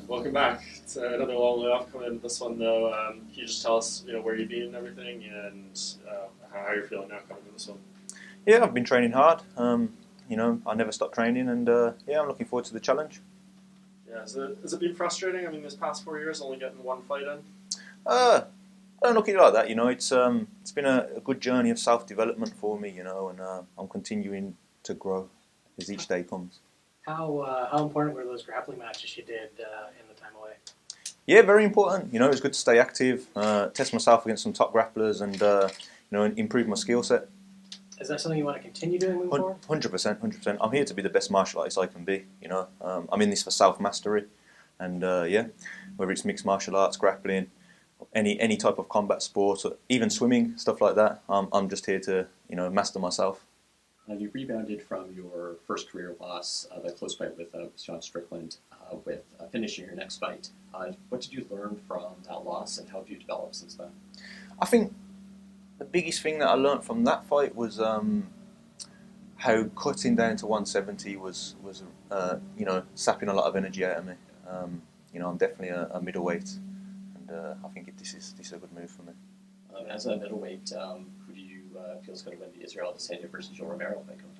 Welcome back. It's another long way off coming into this one, though. Can you just tell us, where you've been and everything, and how you're feeling now coming to this one? Yeah, I've been training hard. I never stop training, and I'm looking forward to the challenge. Yeah, has it been frustrating? I mean, this past 4 years, only getting one fight in. I don't look at it like that. It's been a good journey of self-development for me. And I'm continuing to grow as each day comes. How important were those grappling matches you did in the time away? Yeah, very important. It's good to stay active, test myself against some top grapplers, and improve my skill set. Is that something you want to continue doing moving forward? 100%, 100%. I'm here to be the best martial artist I can be. I'm in this for self-mastery, and whether it's mixed martial arts, grappling, any type of combat sport, or even swimming, stuff like that. I'm just here to master myself. You rebounded from your first career loss, the close fight with Sean Strickland, with finishing your next fight. What did you learn from that loss, and how have you developed since then? I think the biggest thing that I learned from that fight was how cutting down to 170 was sapping a lot of energy out of me. I'm definitely a middleweight, and I think this is a good move for me. As a middleweight, who do you feel is going to win the Israel Adesanya versus Joe Romero fight coming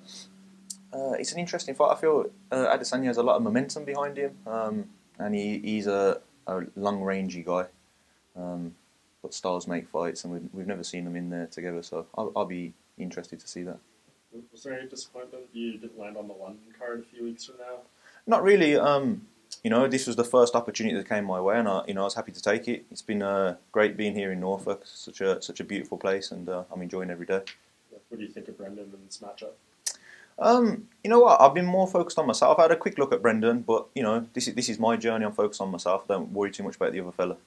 up? It's an interesting fight. I feel Adesanya has a lot of momentum behind him, and he's a long-rangey guy. But styles make fights, and we've never seen them in there together, so I'll be interested to see that. Was there any disappointment you didn't land on the London card a few weeks from now? Not really. This was the first opportunity that came my way, and I was happy to take it. It's been great being here in Norfolk, such a beautiful place, and I'm enjoying every day. What do you think of Brendan and this matchup? You know what? I've been more focused on myself. I had a quick look at Brendan, but this is my journey. I'm focused on myself. I don't worry too much about the other fella.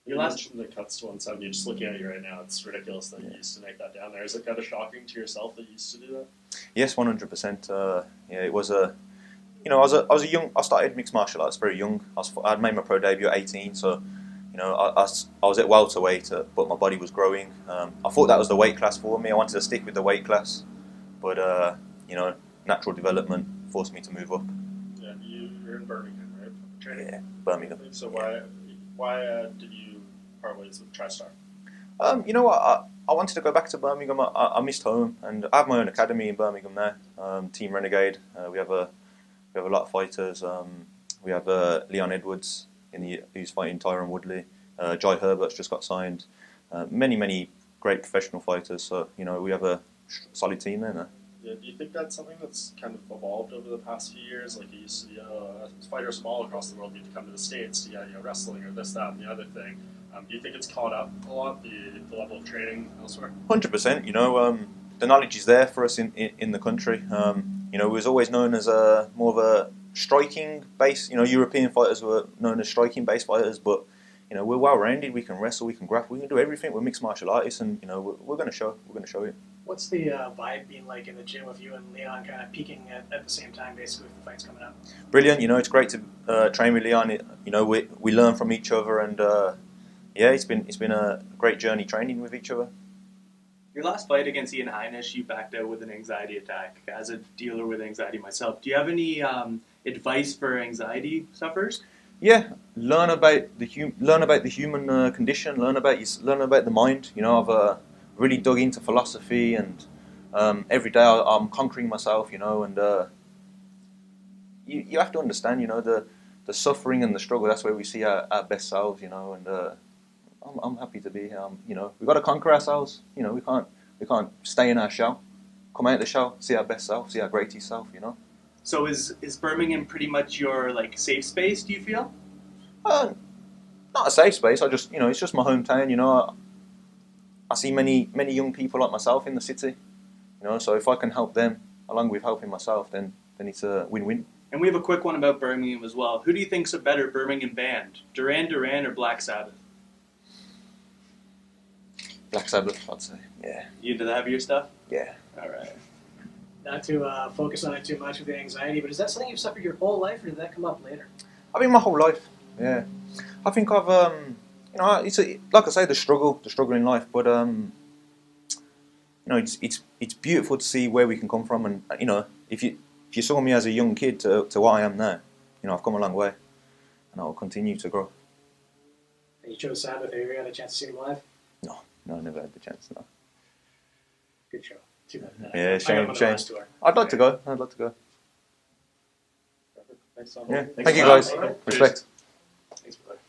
You mentioned the cuts to 170. Just looking at you right now, it's ridiculous that you used to make that down there. Is it kind of shocking to yourself that you used to do that? Yes, 100%. It was a. I was a young. I started mixed martial arts very young. I'd made my pro debut at 18, so I was at welterweight, but my body was growing. I thought that was the weight class for me. I wanted to stick with the weight class, but natural development forced me to move up. Yeah, you're in Birmingham, right? Training? Yeah, Birmingham. So why did you part ways with TriStar? You know what? I wanted to go back to Birmingham. I missed home, and I have my own academy in Birmingham now. Team Renegade. We have a lot of fighters. We have Leon Edwards who's fighting Tyron Woodley. Jai Herbert's just got signed. Many great professional fighters. So we have a solid team there now. Yeah, do you think that's something that's kind of evolved over the past few years? Like you used to, fighters from all across the world need to come to the States to wrestling or this, that, and the other thing. Do you think it's caught up a lot, the level of training elsewhere? 100%. The knowledge is there for us in the country. We was always known as more of a striking base. European fighters were known as striking based fighters, but we're well rounded. We can wrestle, we can grapple, we can do everything. We're mixed martial artists, and we're going to show. We're going to show it. What's the vibe being like in the gym with you and Leon kind of peaking at the same time, basically, with the fights coming up? Brilliant. It's great to train with Leon. We learn from each other, and it's been a great journey training with each other. Your last fight against Ian Heinisch, you backed out with an anxiety attack. As a dealer with anxiety myself, do you have any advice for anxiety sufferers? Yeah, learn about the human condition. Learn about the mind. I've really dug into philosophy, and every day I'm conquering myself. And you have to understand. The suffering and the struggle. That's where we see our best selves. And I'm happy to be here. We've got to conquer ourselves. We can't stay in our shell. Come out the shell, see our best self, see our greatest self. So is Birmingham pretty much your safe space? Do you feel? Not a safe space. I just it's just my hometown. I see many young people like myself in the city. So if I can help them along with helping myself, then it's a win-win. And we have a quick one about Birmingham as well. Who do you think's a better Birmingham band, Duran Duran or Black Sabbath? Black Sabbath, I'd say. Yeah. You into the heavier stuff? Yeah. All right. Not to focus on it too much with the anxiety, but is that something you've suffered your whole life, or did that come up later? I mean, my whole life. Yeah. I think I've it's like I say, the struggle in life, but it's beautiful to see where we can come from, and if you saw me as a young kid to what I am now, I've come a long way. and I will continue to grow. And you chose Sabbath. Have you ever had a chance to see him live? No, I never had the chance. No. Good show. Too bad. Yeah, I got shame. him on the last tour. I'd like to go. I'd like to go. Perfect. Thanks, Tom. Yeah. Thanks Thank you, a lot. guys. Respect. Thanks, brother.